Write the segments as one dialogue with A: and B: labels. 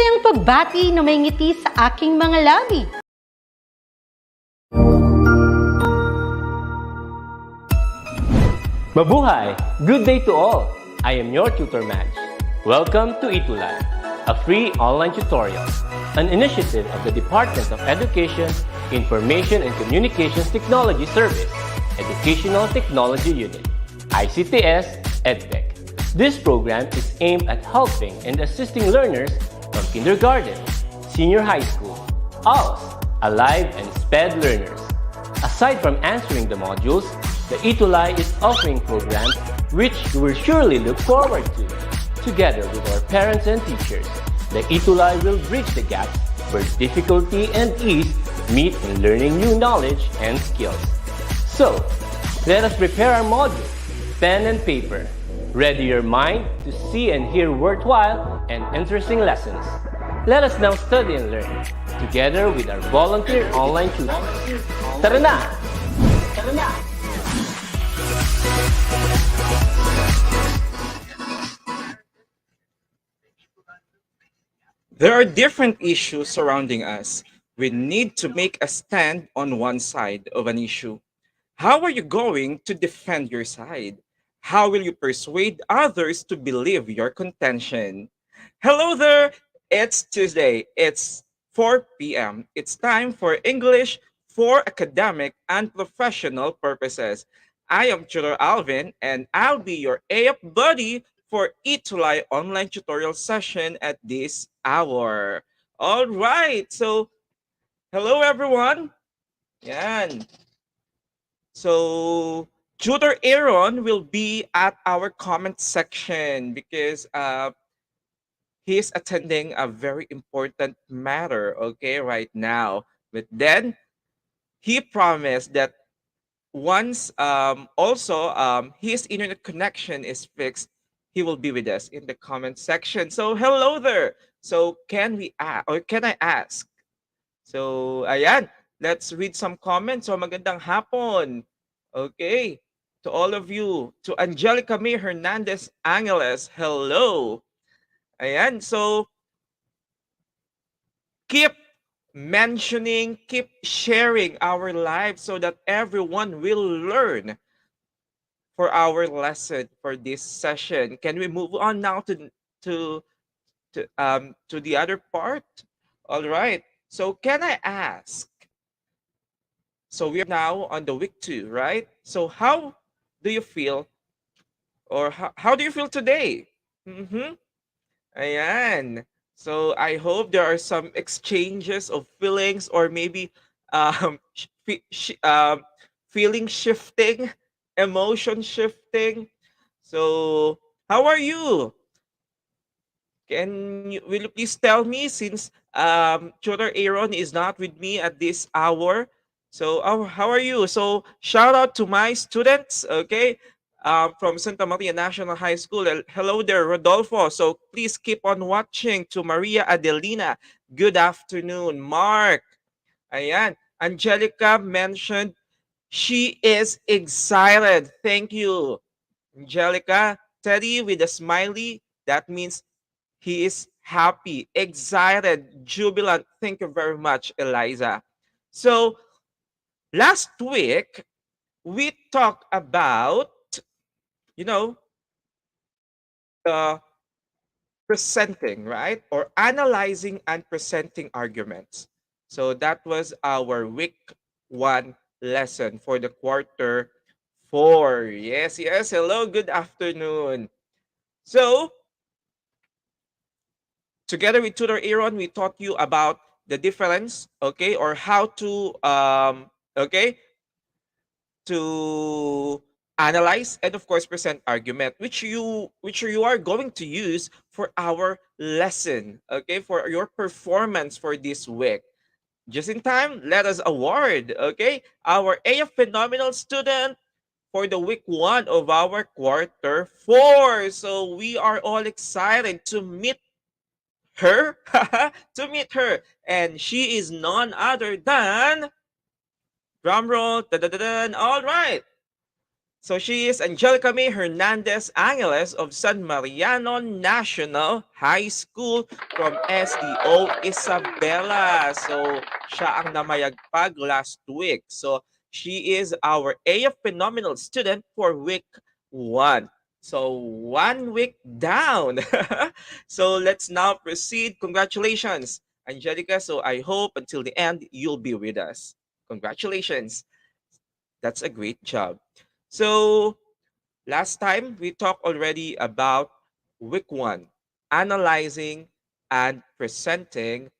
A: Masayang pagbati na may ngiti sa aking mga labi.
B: Mabuhay! Good day to all! I am your tutor Madge. Welcome to ETUlay, a free online tutorial, an initiative of the Department of Education, Information and Communications Technology Service, Educational Technology Unit, SHS-EAPP. This program is aimed at helping and assisting learners from kindergarten, senior high school, ALS, Alive, and SPED learners. Aside from answering the modules, the ETUlay is offering programs which you will surely look forward to. Together with our parents and teachers, the ETUlay will bridge the gaps where difficulty and ease meet in learning new knowledge and skills. So, let us prepare our modules, pen and paper. Ready your mind to see and hear worthwhile and interesting lessons. Let us now study and learn, together with our volunteer online tutors. Tara na! Tara na!
C: There are different issues surrounding us. We need to make a stand on one side of an issue. How are you going to defend your side? How will you persuade others to believe your contention? Hello there! It's Tuesday. It's 4 p.m. It's time for English for academic and professional purposes. I am Tutor Alvin, and I'll be your AF buddy for ETUlay online tutorial session at this hour. All right, so hello everyone. Yan. So Tutor Aaron will be at our comment section because he's attending a very important matter, okay, right now. But then he promised that once his internet connection is fixed, he will be with us in the comment section. So hello there. So can I ask? So ayan, let's read some comments. So magandang hapon. Okay. To all of you, to Angelica May Hernandez Angeles, hello. Ayan, so keep mentioning, keep sharing our lives so that everyone will learn for our lesson for this session. Can we move on now to the other part? All right. So can I ask? So we are now on the week 2, right? So how do you feel, or how do you feel today? Mm-hmm. Ayan. So I hope there are some exchanges of feelings, or maybe um, feeling shifting, emotion shifting. So how are you? Will you please tell me, since Tutor Aaron is not with me at this hour? So how are you? So shout out to my students, okay, from Santa Maria National High School. Hello there, Rodolfo. So please keep on watching. To Maria Adelina, good afternoon. Mark, ayan. Angelica mentioned she is excited. Thank you, Angelica. Teddy with a smiley, that means he is happy, excited, jubilant. Thank you very much, Eliza. So last week, we talked about, the presenting, right? Or analyzing and presenting arguments. So that was our week 1 lesson for the quarter 4. Yes, yes. Hello, good afternoon. So together with Tutor Aaron, we taught you about the difference, okay, or how to to analyze and of course present argument, which you are going to use for our lesson, okay, for your performance for this week. Just in time, let us award, okay, our AF phenomenal student for the week 1 of our quarter 4. So we are all excited to meet her, to meet her, and she is none other than, drum roll, all right. So she is Angelica May Hernandez Angeles of San Mariano National High School from SDO Isabela. So siya ang namayagpag last week. So she is our AF Phenomenal student for week 1. So 1 week down. So let's now proceed. Congratulations, Angelica. So I hope until the end you'll be with us. Congratulations. That's a great job. So last time we talked already about week 1, analyzing and presenting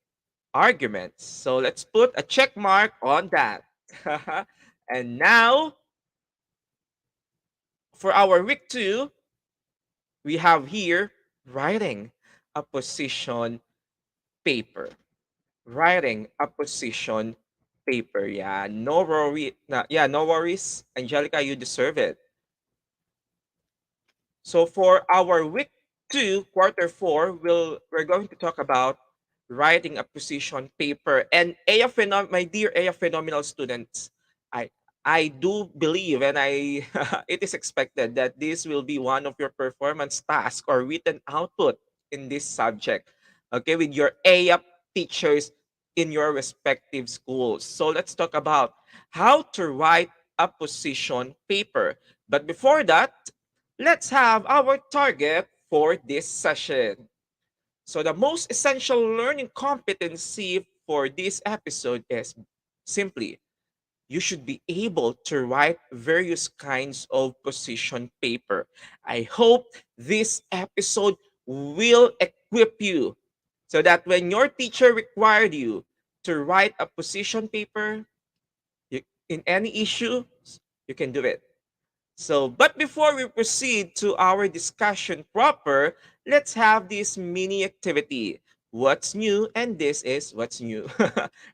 C: arguments. So let's put a check mark on that. And now for our week 2, we have here writing a position paper. Writing a position paper. Yeah, no worries. Angelica, you deserve it. So for our week 2, quarter 4, we're going to talk about writing a position paper. And my dear AF phenomenal students, I I do believe and I it is expected that this will be one of your performance tasks or written output in this subject. Okay, with your AF teachers in your respective schools. So let's talk about how to write a position paper. But before that, let's have our target for this session. So the most essential learning competency for this episode is simply you should be able to write various kinds of position paper. I hope this episode will equip you so that when your teacher required you to write a position paper in any issue, you can do it. So, but before we proceed to our discussion proper, let's have this mini activity. What's new? And this is what's new.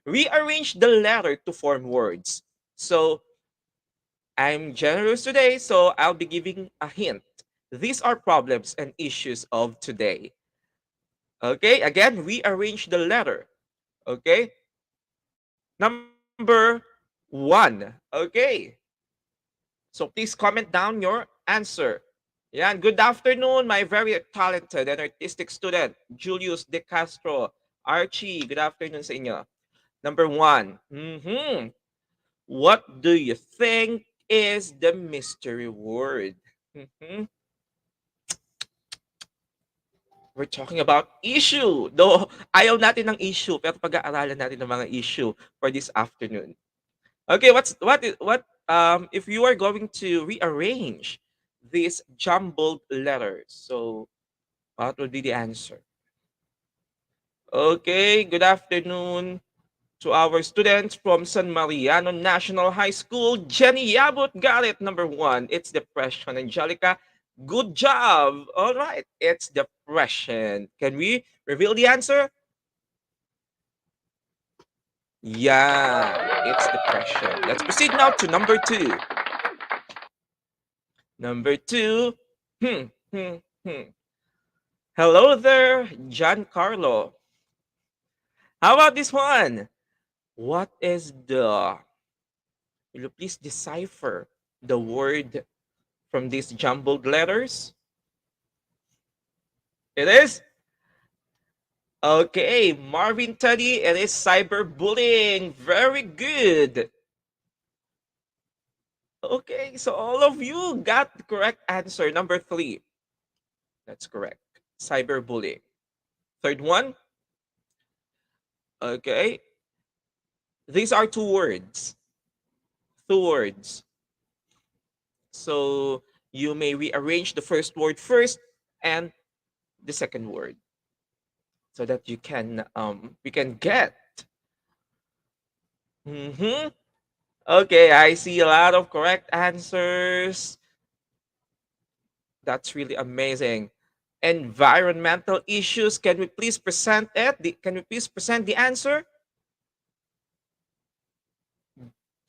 C: Rearrange the letter to form words. So, I'm generous today, so I'll be giving a hint. These are problems and issues of today. Okay, again, rearrange the letter. Okay, number 1. Okay, so please comment down your answer. Yeah, and good afternoon, my very talented and artistic student, Julius De Castro. Archie, good afternoon sa inyo. Number 1. What do you think is the mystery word? We're talking about issue. Though ayaw natin ng issue, pero pag-aaralan natin ng mga issue for this afternoon. Okay, what if you are going to rearrange these jumbled letters? So what would be the answer? Okay, good afternoon to our students from San Mariano National High School. Jenny Yabut got it, number 1. It's depression. Angelica, good job. All right, it's depression. Can we reveal the answer? Yeah, it's depression. Let's proceed now to number 2. Number 2. Hmm, hmm, hmm. Hello there, Giancarlo. How about this one? What is the... Will you please decipher the word from these jumbled letters? It is? Okay, Marvin Teddy, it is cyberbullying. Very good. Okay, so all of you got the correct answer. Number 3. That's correct. Cyberbullying. Third one. Okay. These are 2 words. 2 words. So you may rearrange the first word first and the second word so that you can we can get. Okay, I see a lot of correct answers. That's really amazing. Environmental issues. Can we please present it? Can we please present the answer?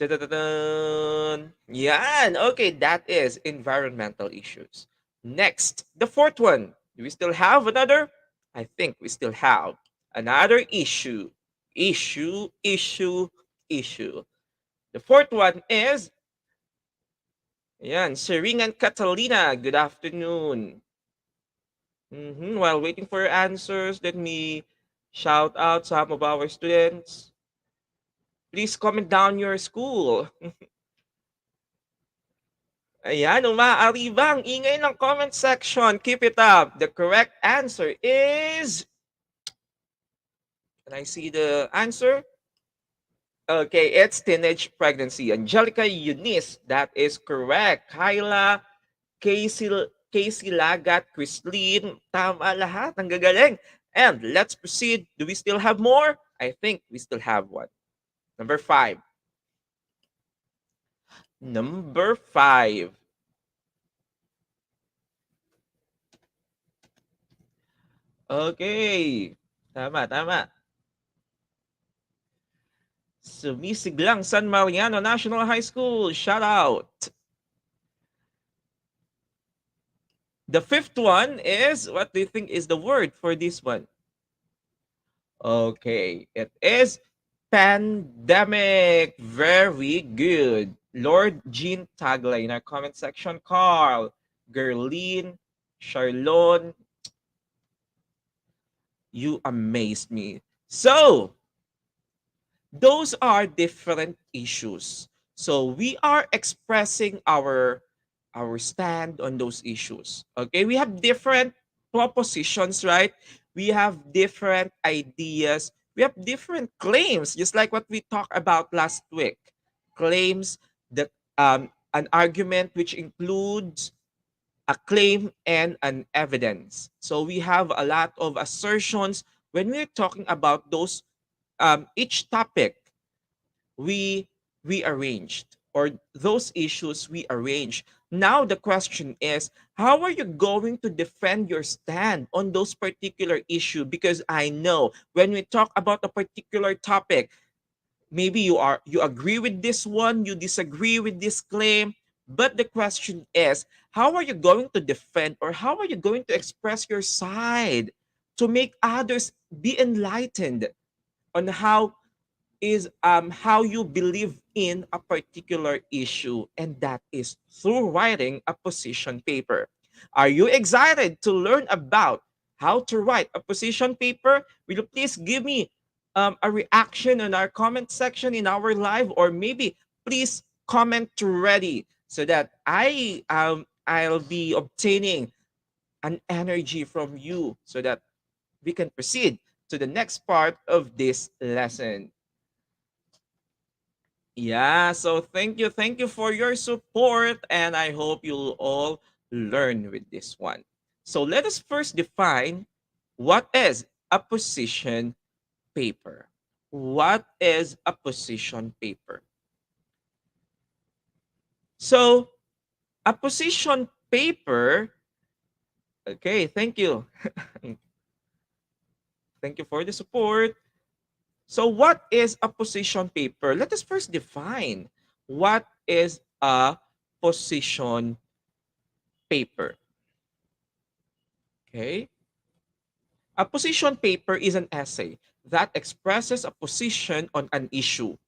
C: Da-da-da-dun. Yan. Okay, that is environmental issues. Next, the 4th one. Do we still have another? I think we still have another issue. Issue, issue, issue. The 4th one is Ayan, Sering and Catalina, good afternoon. While waiting for your answers, let me shout out some of our students. Please comment down your school. Ayan, umaaribang. Ingay ng comment section. Keep it up. The correct answer is... Can I see the answer? Okay, it's teenage pregnancy. Angelica Eunice, that is correct. Kyla, Casey, Casey Lagat, Christine, tama lahat. Ang gagaling. And let's proceed. Do we still have more? I think we still have one. Number 5. Number 5. Okay. Tama, tama. Sumisiglang San Mariano National High School. Shout out. The 5th one is, what do you think is the word for this one? Okay, it is pandemic. Very good. Lord Jean Taglay in our comment section. Carl, Gerline, Charlone, you amazed me. So, those are different issues. So we are expressing our stand on those issues. Okay, we have different propositions, right? We have different ideas. We have different claims, just like what we talked about last week. Claims that an argument which includes a claim and an evidence. So we have a lot of assertions when we're talking about those each topic we rearranged, or those issues we arranged. Now the question is, how are you going to defend your stand on those particular issue? Because I know when we talk about a particular topic, maybe you agree with this one, you disagree with this claim, but the question is, how are you going to defend, or how are you going to express your side to make others be enlightened on how you believe in a particular issue, and that is through writing a position paper. Are you excited to learn about how to write a position paper? Will you please give me a reaction in our comment section in our live, or maybe please comment ready so that I'll be obtaining an energy from you so that we can proceed to the next part of this lesson. Yeah, so thank you for your support, and I hope you'll all learn with this one. So let us first define what is a position paper. What is a position paper? So a position paper, okay, thank you. Thank you for the support. So what is a position paper? Let us first define what is a position paper. Okay? A position paper is an essay that expresses a position on an issue.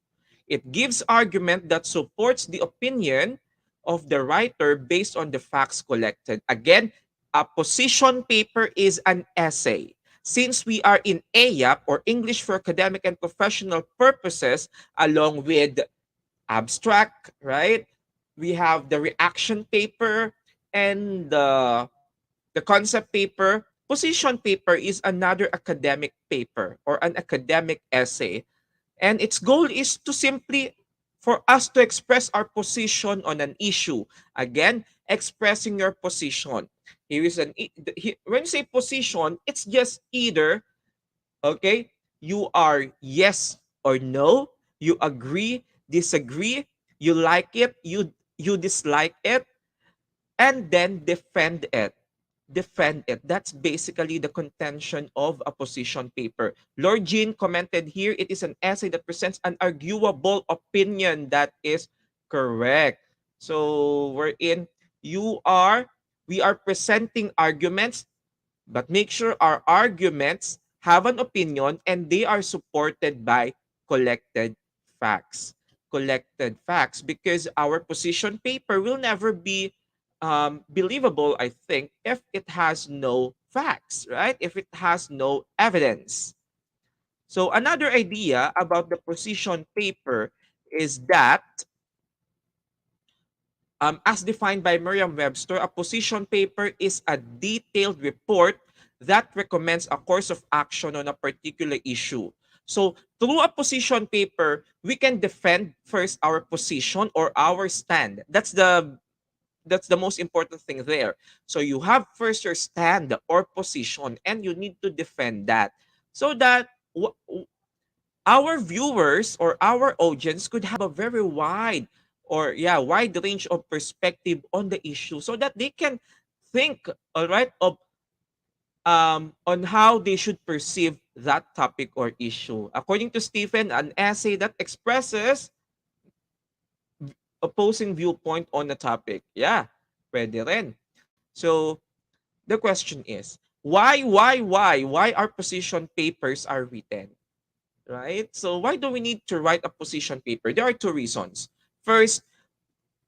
C: It gives argument that supports the opinion of the writer based on the facts collected. Again, a position paper is an essay. Since we are in EAPP, or English for Academic and Professional Purposes, along with abstract, right? We have the reaction paper and the concept paper. Position paper is another academic paper or an academic essay, and its goal is to simply for us to express our position on an issue. Again, expressing your position. Here is when you say position, it's just either, okay, you are yes or no, you agree, disagree, you like it, you dislike it, and then defend it. That's basically the contention of a position paper. Lord Jean commented here, it is an essay that presents an arguable opinion that is correct. So we are presenting arguments, but make sure our arguments have an opinion and they are supported by collected facts. collected facts, because our position paper will never be believable, I think, if it has no facts, right? If it has no evidence. So another idea about the position paper is that, as defined by Merriam-Webster, a position paper is a detailed report that recommends a course of action on a particular issue. So through a position paper, we can defend first our position or our stand. That's the most important thing there. So you have first your stand or position, and you need to defend that, so that our viewers or our audience could have a very wide range of perspective on the issue, so that they can think, all right, of on how they should perceive that topic or issue. According to Stephen, an essay that expresses opposing viewpoint on the topic. Yeah, pwede rin. So the question is, why our position papers are written? Right? So why do we need to write a position paper? There are two reasons. First,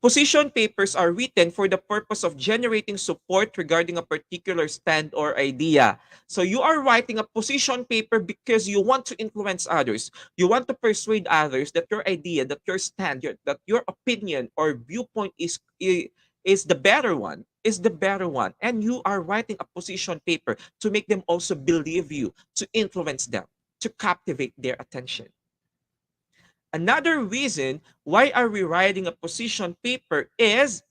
C: position papers are written for the purpose of generating support regarding a particular stand or idea. So you are writing a position paper because you want to influence others. You want to persuade others that your idea, that your stand, that your opinion or viewpoint is the better one, and you are writing a position paper to make them also believe you, to influence them, to captivate their attention. Another reason why are we writing a position paper is,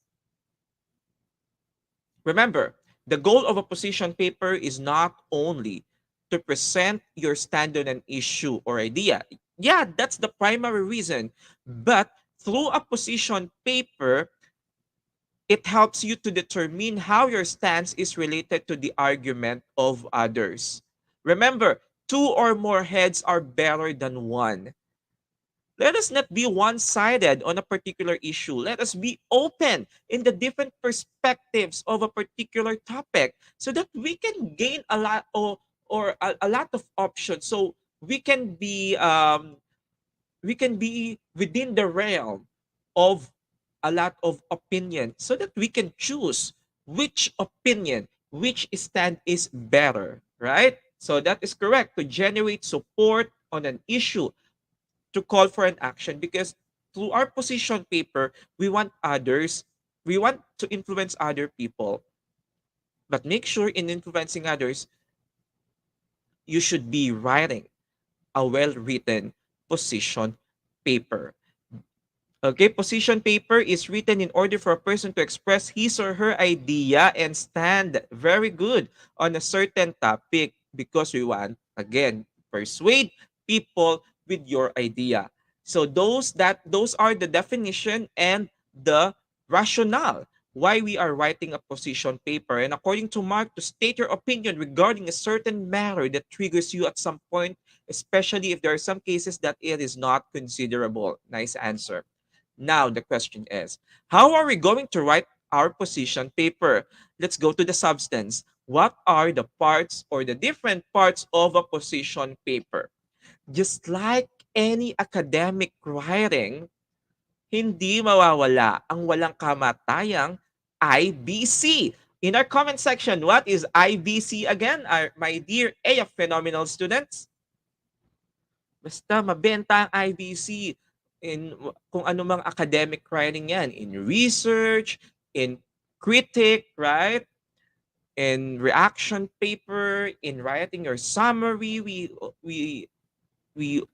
C: remember, the goal of a position paper is not only to present your stand on an issue or idea. Yeah, that's the primary reason. But through a position paper, it helps you to determine how your stance is related to the argument of others. Remember, two or more heads are better than one. Let us not be one-sided on a particular issue. Let us be open in the different perspectives of a particular topic, so that we can gain a lot, or a lot of options. So we can be within the realm of a lot of opinion, so that we can choose which opinion, which stand is better, right? So that is correct, to generate support on an issue, to call for an action, because through our position paper, we want to influence other people. But make sure in influencing others, you should be writing a well-written position paper. Okay, position paper is written in order for a person to express his or her idea and stand very good on a certain topic, because we want, again, persuade people with your idea. So those are the definition and the rationale why we are writing a position paper. And according to Mark, to state your opinion regarding a certain matter that triggers you at some point, especially if there are some cases that it is not considerable. Nice answer. Now, the question is, how are we going to write our position paper? Let's go to the substance. What are the parts or the different parts of a position paper? Just like any academic writing, hindi mawawala ang walang kamatayang IBC. In our comment section, what is IBC again, my dear AF phenomenal students? Basta mabenta ang IBC in kung ano mang academic writing yan, in research, in critic, right? In reaction paper, in writing your summary, we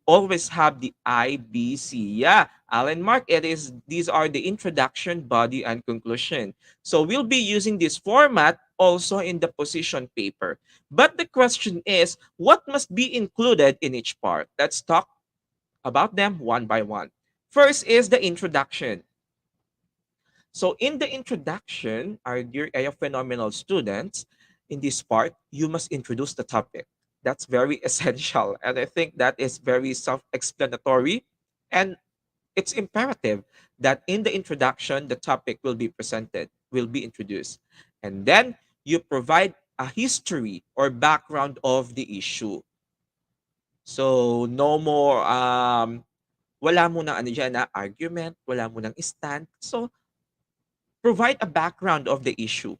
C: always have the IBC. Yeah, Alan Mark, these are the introduction, body, and conclusion. So we'll be using this format also in the position paper. But the question is, what must be included in each part? Let's talk about them one by one. First is the introduction. So in the introduction, our dear AF phenomenal students, in this part, you must introduce the topic. That's very essential. And I think that is very self-explanatory. And it's imperative that in the introduction, the topic will be presented, will be introduced. And then you provide a history or background of the issue. So no more wala mo ng ano dyan, argument, wala mo ng stand. So, provide a background of the issue.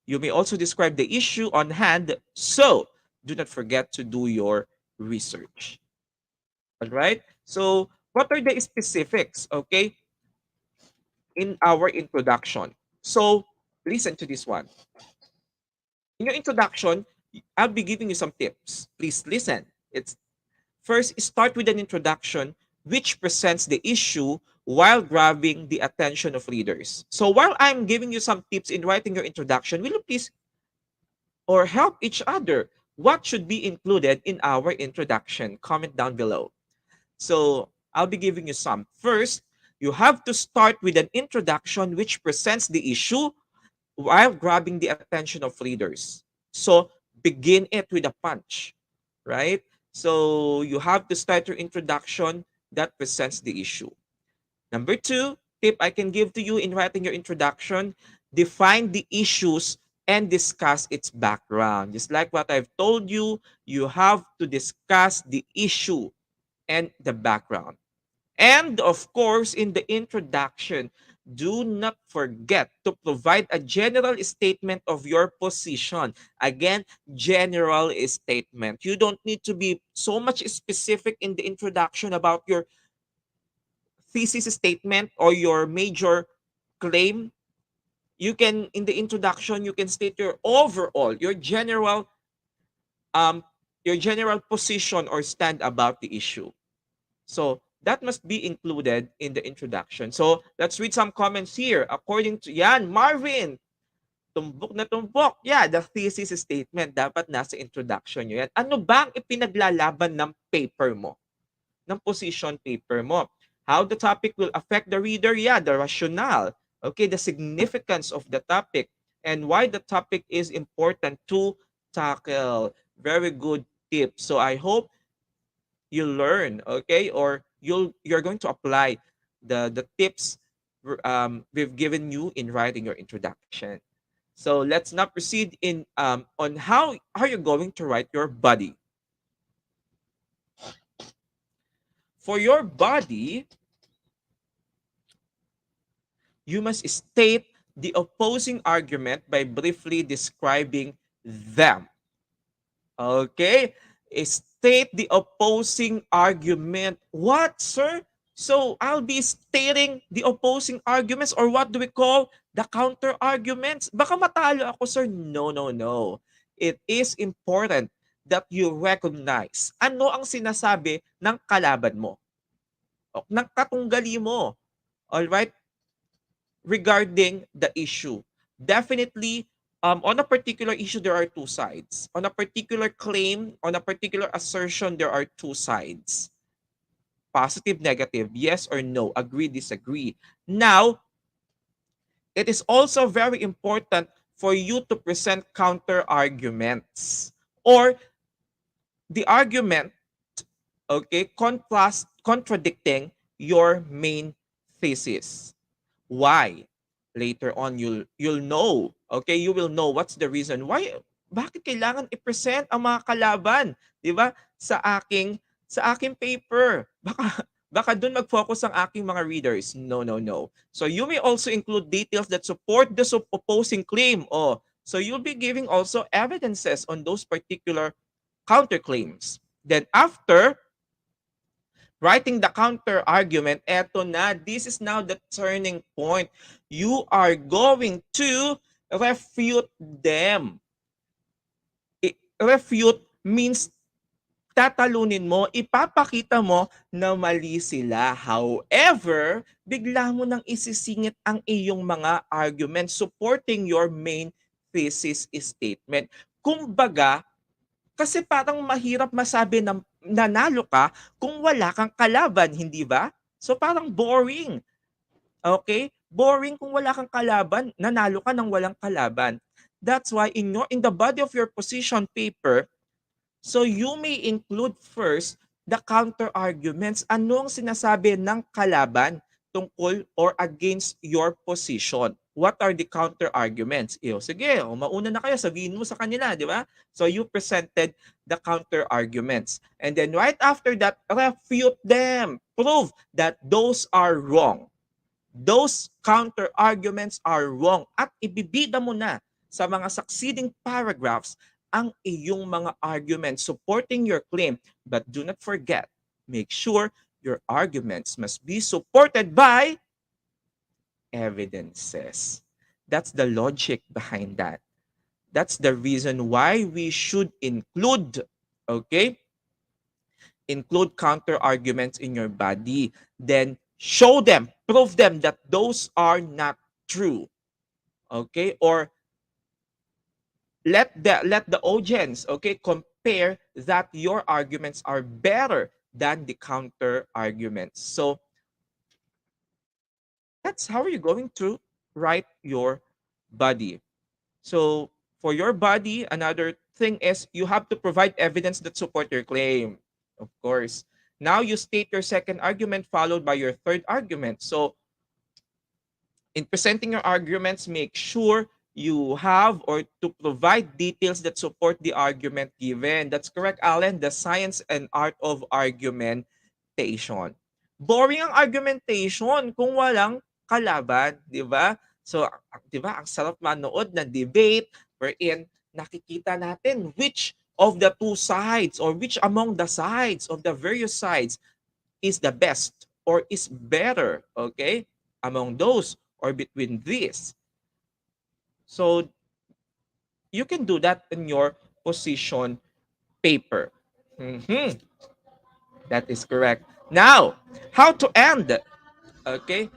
C: You may also describe the issue on hand, so do not forget to do your research. All right? So, what are the specifics, okay, in our introduction? So, listen to this one. In your introduction, I'll be giving you some tips. Please listen. It's first, start with an introduction which presents the issue while grabbing the attention of readers. So while I'm giving you some tips in writing your introduction, will you please or help each other? What should be included in our introduction? Comment down below. So I'll be giving you some. First, you have to start with an introduction which presents the issue while grabbing the attention of readers. So begin it with a punch, right? So you have to start your introduction that presents the issue. Number two, tip I can give to you in writing your introduction, define the issues and discuss its background. Just like what I've told you, you have to discuss the issue and the background. And of course, in the introduction, do not forget to provide a general statement of your position. Again, general statement. You don't need to be so much specific in the introduction about your thesis statement or your major claim. You can, in the introduction, you can state your overall, your general position or stand about the issue. So that must be included in the introduction. So let's read some comments here. According to Yan, Marvin, tumbok na tumbok. Yeah, the thesis statement dapat nasa introduction nyo yan. Ano bang ipinaglalaban ng paper mo? Ng position paper mo? How the topic will affect the reader? Yeah, the rationale. Okay, the significance of the topic and why the topic is important to tackle. Very good tip. So I hope you learn, okay, or you're going to apply the tips we've given you in writing your introduction. So let's now proceed in on how are you going to write your body. For your body, you must state the opposing argument by briefly describing them. Okay? State the opposing argument. What, sir? So I'll be stating the opposing arguments, or what do we call the counter arguments? Baka matalo ako, sir. No, no, no. It is important that you recognize ano ang sinasabi ng kalaban mo, o ng katunggali mo. All right? Regarding the issue. Definitely, on a particular issue, there are two sides. On a particular claim, on a particular assertion, there are two sides. Positive, negative, yes or no, agree, disagree. Now, it is also very important for you to present counter arguments or the argument, okay, contradicting your main thesis. Why? Later on, you'll know. Okay, you will know what's the reason why. Bakit kailangan i-present ang mga kalaban, 'di ba? Sa aking paper. Baka doon mag-focus ang aking mga readers. No, no, no. So you may also include details that support the opposing claim. Oh, so you'll be giving also evidences on those particular counterclaims. Then after writing the counter argument, eto na, this is now the turning point. You are going to refute them. Refute means tatalunin mo, ipapakita mo na mali sila. However, bigla mo nang isisingit ang iyong mga arguments supporting your main thesis statement. Kumbaga, kasi parang mahirap masabi na nanalo ka kung wala kang kalaban, hindi ba? So parang boring. Okay? Boring kung wala kang kalaban, nanalo ka nang walang kalaban. That's why in the body of your position paper, so you may include first the counter arguments. Ano ang sinasabi ng kalaban tungkol or against your position? what are the counter arguments? Sige, mauna na kayo, sabihin mo sa kanila, di ba? So you presented the counter arguments. And then right after that, refute them. Prove that those are wrong. Those counter arguments are wrong. At ibibida mo na sa mga succeeding paragraphs ang iyong mga arguments supporting your claim. But do not forget, make sure your arguments must be supported by evidences. That's the logic behind that. That's the reason why we should include, okay, include counter arguments in your body. Then show them, prove them that those are not true. Okay? Or let the audience, okay, compare that your arguments are better than the counter arguments. So that's how you're going to write your body. So for your body, another thing is you have to provide evidence that support your claim. Of course. Now you state your second argument followed by your third argument. So in presenting your arguments, make sure you have or to provide details that support the argument given. That's correct, Alan. The science and art of argumentation. Boring ang argumentation kung walang kalaban, di ba? So, di ba, ang sarap manood ng debate wherein nakikita natin which of the two sides or which among the sides of the various sides is the best or is better, okay, among those or between these. So you can do that in your position paper. That is correct. Now, how to end? Okay.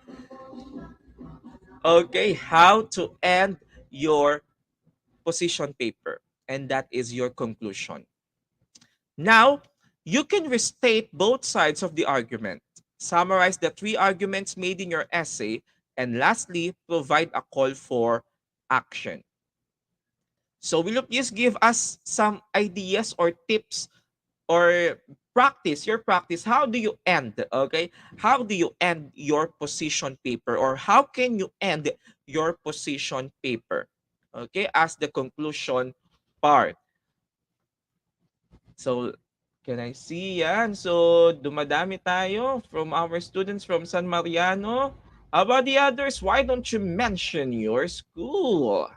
C: Okay, how to end your position paper. And that is your conclusion. Now, you can restate both sides of the argument, summarize the three arguments made in your essay, and lastly, provide a call for action. So will you please give us some ideas or tips or your practice? How do you end, okay? How do you end your position paper, or how can you end your position paper, okay, as the conclusion part? So, can I see yan? So, dumadami tayo from our students from San Mariano. How about the others? Why don't you mention your school?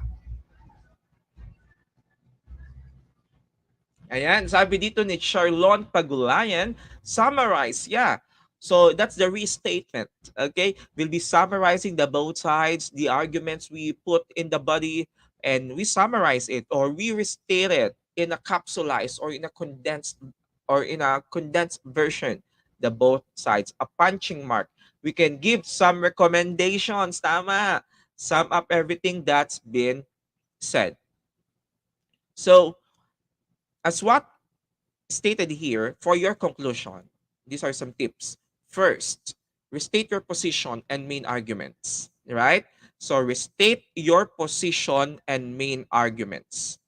C: Ayan, sabi dito ni Charlon Pagulayan, summarize, yeah. So that's the restatement, okay? We'll be summarizing the both sides, the arguments we put in the body, and we summarize it or we restate it in a capsulized or in a condensed version, the both sides, a punching mark. We can give some recommendations, tama, sum up everything that's been said. So, as what stated here, for your conclusion, these are some tips. First, restate your position and main arguments, right? So restate your position and main arguments.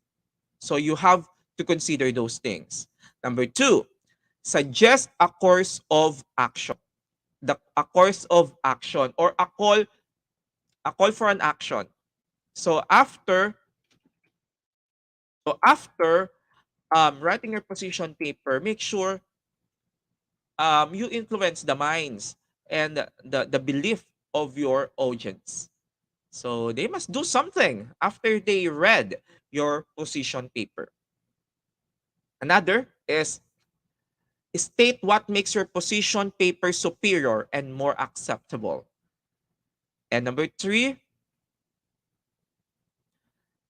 C: So you have to consider those things. Number two, suggest a course of action. A course of action or a call for an action. So after writing your position paper, make sure you influence the minds and the belief of your audience. So they must do something after they read your position paper. Another is state what makes your position paper superior and more acceptable. And number three,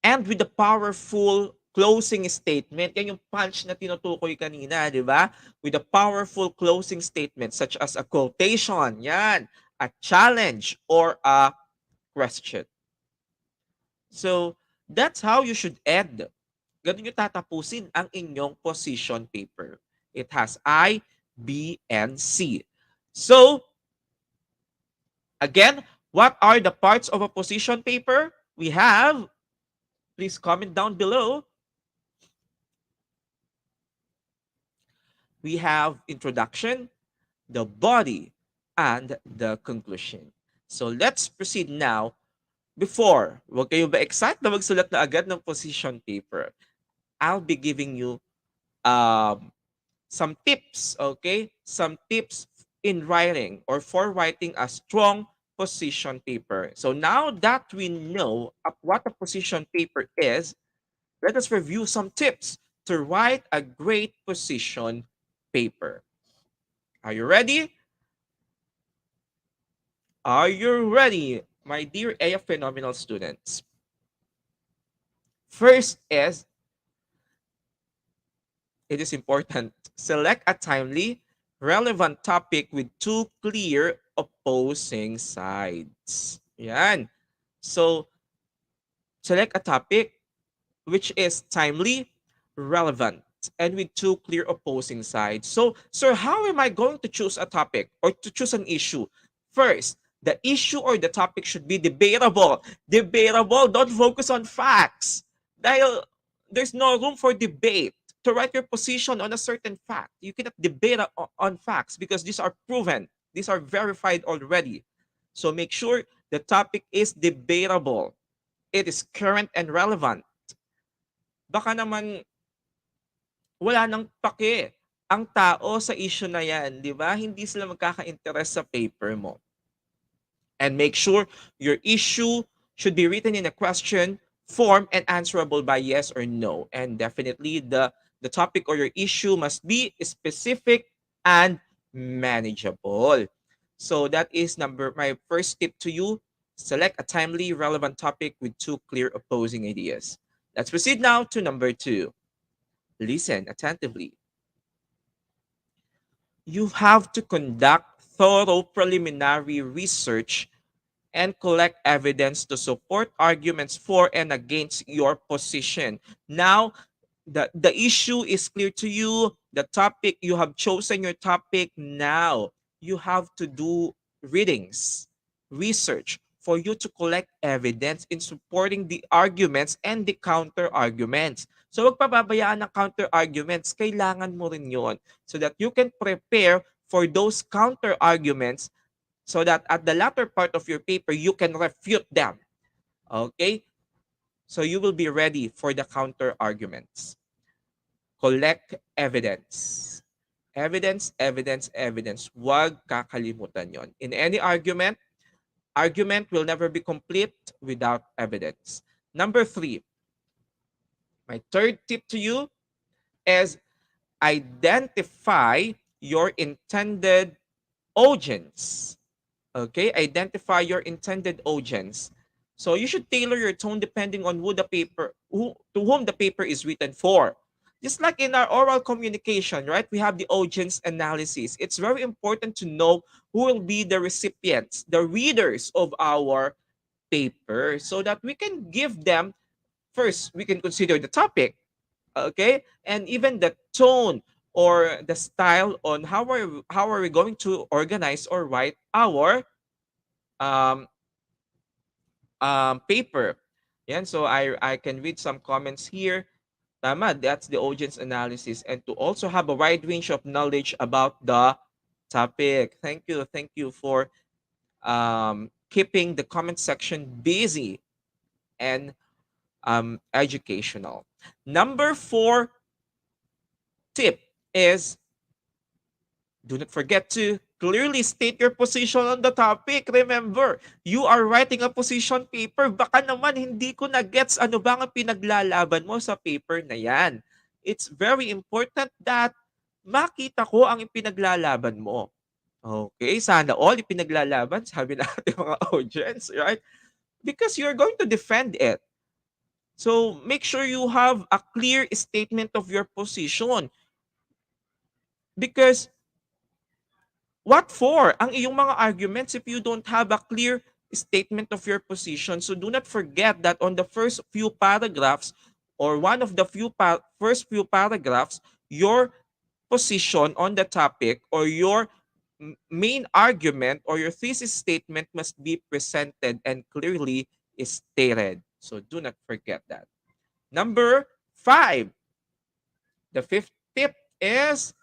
C: end with the powerful closing statement. Yan yung punch na tinutukoy kanina, di ba? With a powerful closing statement such as a quotation, yan, a challenge, or a question. So, that's how you should end. Ganun yung tatapusin ang inyong position paper. It has I, B, and C. So, again, what are the parts of a position paper? We have, please comment down below. We have introduction, the body, and the conclusion. So let's proceed now before, huwag kayo ba-excite na magsulat na agad ng position paper. I'll be giving you um, some tips, okay? Some tips in writing or for writing a strong position paper. So now that we know what a position paper is, let us review some tips to write a great position paper. Are you ready? Are you ready, my dear AF Phenomenal students? First is, it is important, select a timely, relevant topic with two clear opposing sides. Yan. So, select a topic which is timely, relevant, and with two clear opposing sides. So, sir, how am I going to choose a topic or to choose an issue? First, the issue or the topic should be debatable. Debatable, don't focus on facts. Dahil there's no room for debate. To write your position on a certain fact, you cannot debate on facts because these are proven. These are verified already. So make sure the topic is debatable. It is current and relevant. Baka naman wala nang pake ang tao sa issue na yan, di ba? Hindi sila magkaka-interest sa paper mo. And make sure your issue should be written in a question form and answerable by yes or no. And definitely the topic or your issue must be specific and manageable. So that is my first tip to you. Select a timely, relevant topic with two clear opposing ideas. Let's proceed now to number 2. Listen attentively. You have to conduct thorough preliminary research and collect evidence to support arguments for and against your position. Now, the issue is clear to you. The topic, you have chosen your topic. Now, you have to do readings, research, for you to collect evidence in supporting the arguments and the counter-arguments. So, wag pababayaan ng counter-arguments. Kailangan mo rin yon so that you can prepare for those counter-arguments so that at the latter part of your paper, you can refute them. Okay? So you will be ready for the counter-arguments. Collect evidence. Evidence, evidence, evidence. Huwag kakalimutan yon. In any argument will never be complete without evidence. Number 3, my third tip to you is identify your intended audience. Okay, identify your intended audience. So you should tailor your tone depending on to whom the paper is written for. Just like in our oral communication, right? We have the audience analysis. It's very important to know who will be the recipients, the readers of our paper, so that we can give them, first, we can consider the topic, okay? And even the tone or the style on how are we going to organize or write our um, paper. Yan, so I can read some comments here. Tama, that's the audience analysis, and to also have a wide range of knowledge about the topic. Thank you for keeping the comment section busy and educational. Number 4 tip is, do not forget to clearly state your position on the topic. Remember, you are writing a position paper. Baka naman hindi ko na-gets ano ba ang pinaglalaban mo sa paper na yan. It's very important that makita ko ang ipinaglalaban mo. Okay, sana all ipinaglalaban, sabi natin mga audience, right? Because you're going to defend it. So make sure you have a clear statement of your position. Because what for ang iyong mga arguments if you don't have a clear statement of your position? So do not forget that on the first few paragraphs or one of the first few paragraphs, your position on the topic or your main argument or your thesis statement must be presented and clearly stated. So do not forget that. Number 5, the 5th tip is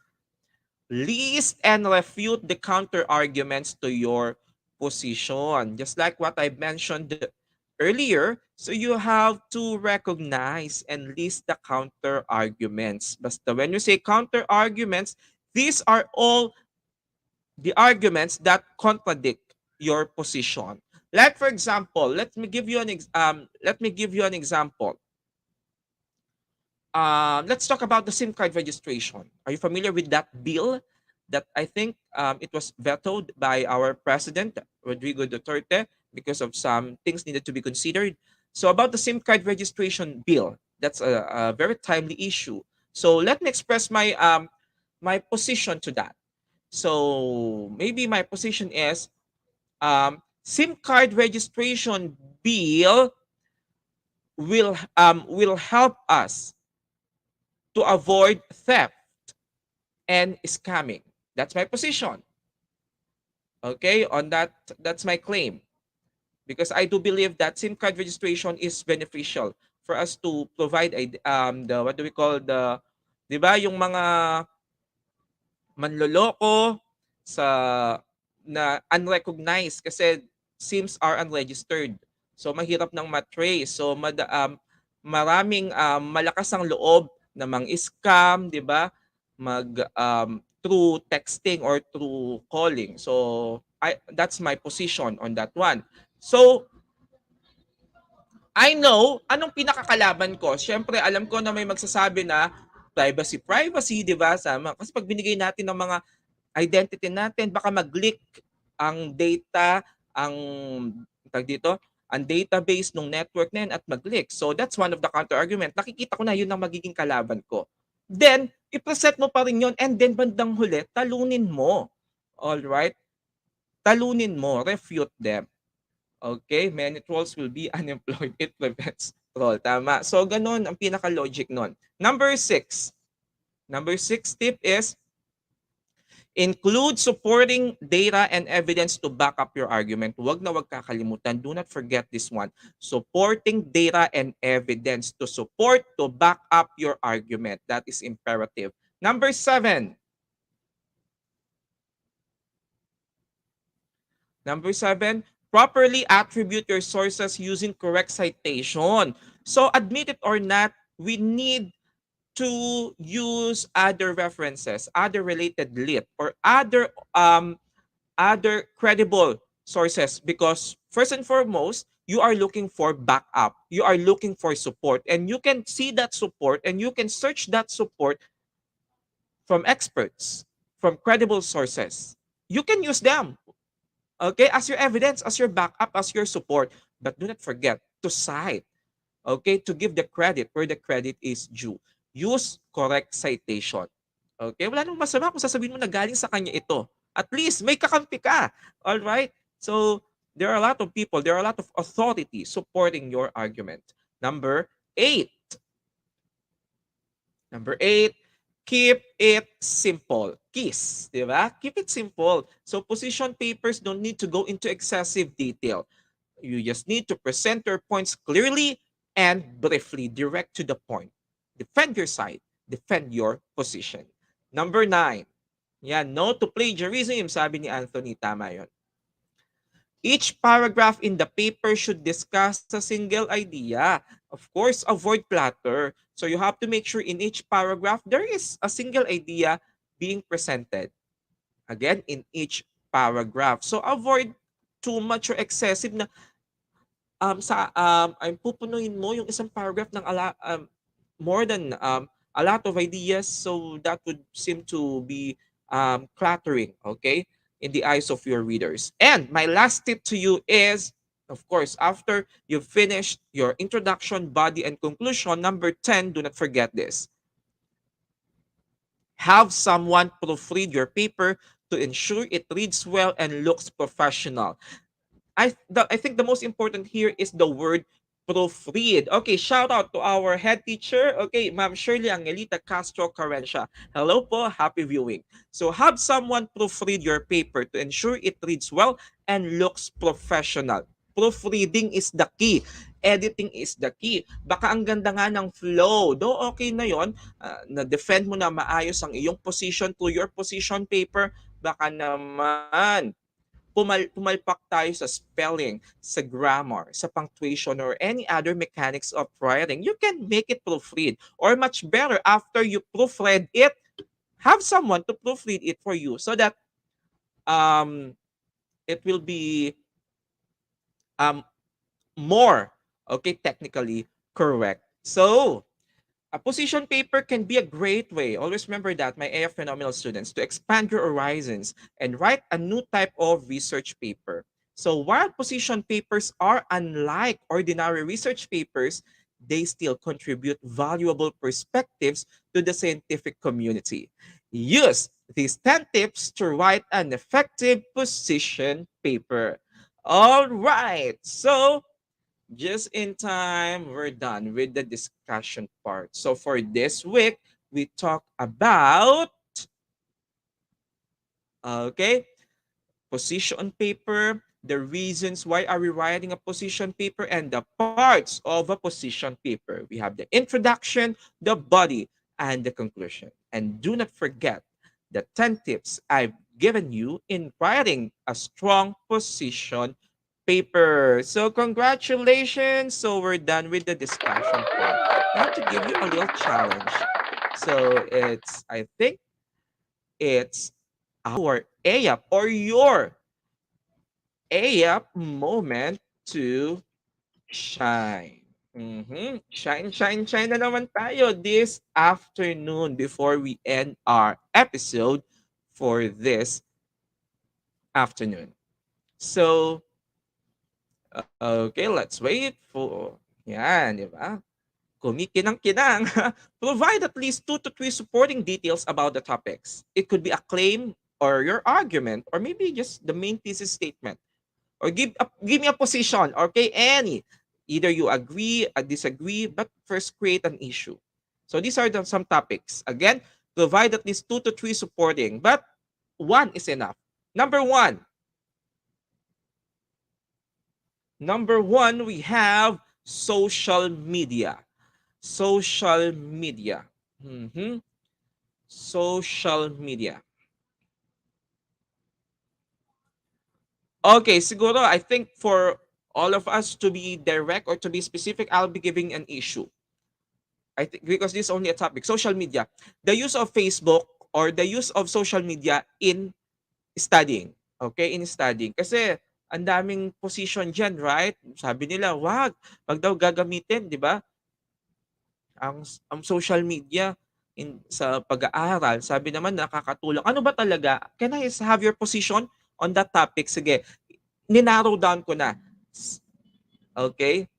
C: list and refute the counter arguments to your position. Just like what I mentioned earlier, so you have to recognize and list the counter arguments. Basta when you say counter arguments, these are all the arguments that contradict your position. Like for example, let me give you an example. Let's talk about the SIM card registration. Are you familiar with that bill that I think it was vetoed by our president, Rodrigo Duterte, because of some things needed to be considered? So about the SIM card registration bill, that's a very timely issue. So let me express my position to that. So maybe my position is SIM card registration bill will help us to avoid theft and scamming. That's my position. Okay, on that, that's my claim. Because I do believe that SIM card registration is beneficial for us to provide the what do we call the, 'di ba, yung mga manloloko sa na unrecognized kasi SIMs are unregistered. So mahirap nang matrace. So maraming malakas ang loob na mang-scam, 'di ba? Through texting or through calling. So that's my position on that one. So I know anong pinakakalaban ko. Siyempre alam ko na may magsasabi na privacy, 'di ba? Kasi pag binigay natin ng mga identity natin, baka mag-leak ang data, tag dito, ang database ng network na yun at mag-leak. So that's one of the counter-argument. Nakikita ko na yun ang magiging kalaban ko. Then, i-present mo pa rin yun and then bandang huli, talunin mo. Alright? Talunin mo, refute them. Okay? Many trolls will be unemployed. It prevents troll. Tama. So, ganun ang pinaka-logic nun. Number 6 tip is include supporting data and evidence to back up your argument. Huwag na huwag kakalimutan. Do not forget this one. Supporting data and evidence to support, to back up your argument. That is imperative. Number 7. Properly attribute your sources using correct citation. So admit it or not, we need to use other references, other related lit, or other credible sources, because first and foremost, you are looking for backup, you are looking for support, and you can see that support and you can search that support from experts, from credible sources. You can use them, okay, as your evidence, as your backup, as your support, but do not forget to cite, okay, to give the credit where the credit is due. Use correct citation. Okay? Wala nang masama kung sasabihin mo na galing sa kanya ito. At least may kakampi ka. All right? So, there are a lot of people, there are a lot of authority supporting your argument. Number 8. Keep it simple. KISS, di ba? Keep it simple. So, position papers don't need to go into excessive detail. You just need to present your points clearly and briefly, direct to the point. Defend your side. Defend your position. Number 9. Yan, no to plagiarism, sabi ni Anthony. Tama yun. Each paragraph in the paper should discuss a single idea. Of course, avoid clutter. So you have to make sure in each paragraph, there is a single idea being presented. Again, in each paragraph. So avoid too much or excessive na ay pupunuin mo yung isang paragraph ng more than a lot of ideas, so that would seem to be cluttering, okay, in the eyes of your readers. And my last tip to you is, of course, after you've finished your introduction, body, and conclusion, number 10, do not forget this. Have someone proofread your paper to ensure it reads well and looks professional. I think the most important here is the word proofread. Okay, shout out to our head teacher. Okay, Ma'am Shirley Angelita Castro Carencia. Hello po, happy viewing. So have someone proofread your paper to ensure it reads well and looks professional. Proofreading is the key. Editing is the key. Baka ang ganda nga ng flow. Do okay na yon, na-defend mo na maayos ang iyong position to your position paper. Baka naman pumalpak tayo sa spelling, sa grammar, sa punctuation, or any other mechanics of writing, you can make it proofread. Or much better, after you proofread it, have someone to proofread it for you so that um, it will be um, more, okay, technically correct. So, a position paper can be a great way, always remember that, my AF Phenomenal students, to expand your horizons and write a new type of research paper. So while position papers are unlike ordinary research papers, they still contribute valuable perspectives to the scientific community. Use these 10 tips to write an effective position paper. All right, so just in time, we're done with the discussion part. So for this week, we talk about, okay, position paper, the reasons why are we writing a position paper, and the parts of a position paper. We have the introduction, the body, and the conclusion. And do not forget the 10 tips I've given you in writing a strong position paper. So congratulations. So we're done with the discussion part. I have to give you a little challenge. So I think it's our AYAP or your AYAP moment to shine. Shine, shine, shine na naman tayo this afternoon before we end our episode for this afternoon. So, okay, let's wait for, yan, di ba? Kumikinang-kinang. Provide at least 2 to 3 supporting details about the topics. It could be a claim or your argument, or maybe just the main thesis statement. Or give me a position, okay? Any. Either you agree or disagree, but first create an issue. So these are some topics. Again, provide at least 2 to 3 supporting, but one is enough. Number one, we have social media. Social media. Social media. Okay, siguro I think for all of us to be direct or to be specific, I'll be giving an issue. I think because this is only a topic. Social media. The use of Facebook or the use of social media in studying. Okay, in studying. Kasi ang daming position dyan, right? Sabi nila, wag daw gagamitin, di ba? Ang social media sa pag-aaral, sabi naman nakakatulong. Ano ba talaga? Can I have your position on that topic? Sige, ninarrow down ko na. Okay?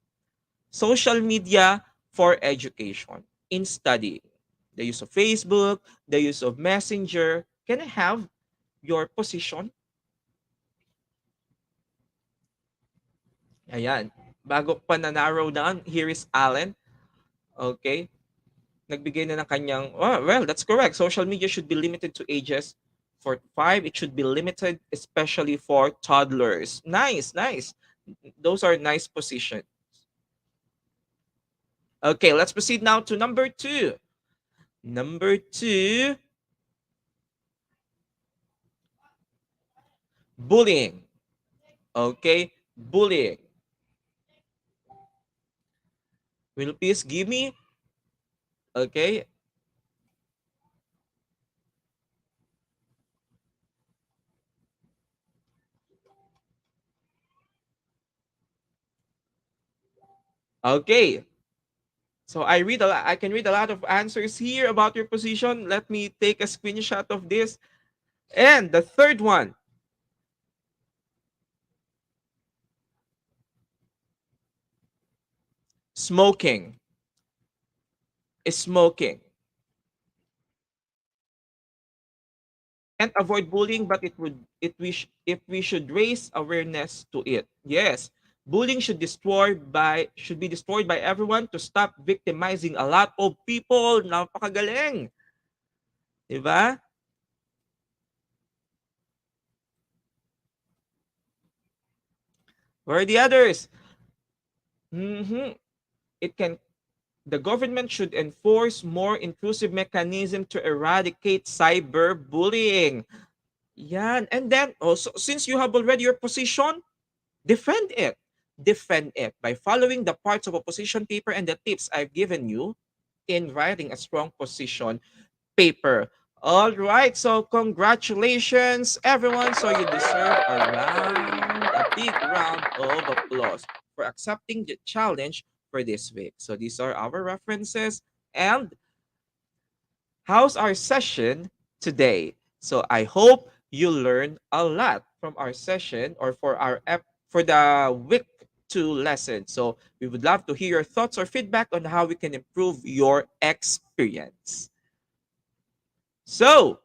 C: Social media for education in studying. The use of Facebook, the use of Messenger. Can I have your position? Ayan. Bago pa na-narrow down, here is Alan. Okay? Nagbigay na ng kanyang, well, that's correct. Social media should be limited to ages 4 to 5. It should be limited especially for toddlers. Nice, nice. Those are nice positions. Okay, let's proceed now to number 2. Number 2, bullying. Okay, bullying. Will you please give me, okay, okay. So I can read a lot of answers here about your position. Let me take a screenshot of this. And the third one, smoking. Smoking. Can't avoid bullying, but if we should raise awareness to it. Yes, bullying should be destroyed by everyone to stop victimizing a lot of people. Napakagaling. Diba? Where are the others? It can The government should enforce more inclusive mechanism to eradicate cyberbullying. Yan. And then also, since you have already your position, defend it. Defend it by following the parts of a position paper and the tips I've given you in writing a strong position paper. All right, so congratulations, everyone. So you deserve a big round of applause for accepting the challenge for this week. So these are our references. And how's our session today? So I hope you learned a lot from our session or for the week 2 lesson. So we would love to hear your thoughts or feedback on how we can improve your experience. So,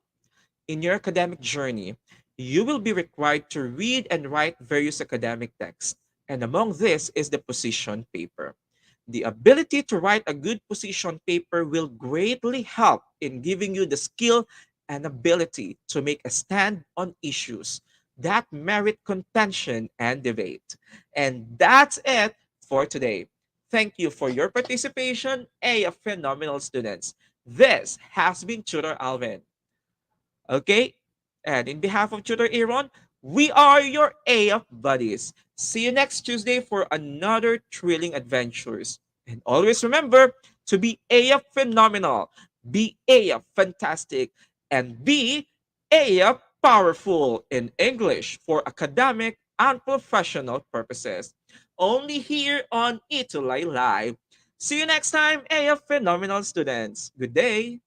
C: in your academic journey, you will be required to read and write various academic texts, and among this is the position paper. The ability to write a good position paper will greatly help in giving you the skill and ability to make a stand on issues that merit contention and debate. And that's it for today. Thank you for your participation, a phenomenal students. This has been Tutor Alvin. Okay? And in behalf of Tutor Aaron, we are your AF buddies. See you next Tuesday for another thrilling adventures. And always remember to be AF phenomenal, be AF fantastic, and be AF powerful in English for academic and professional purposes. Only here on ETUlay Live. See you next time, AF phenomenal students. Good day.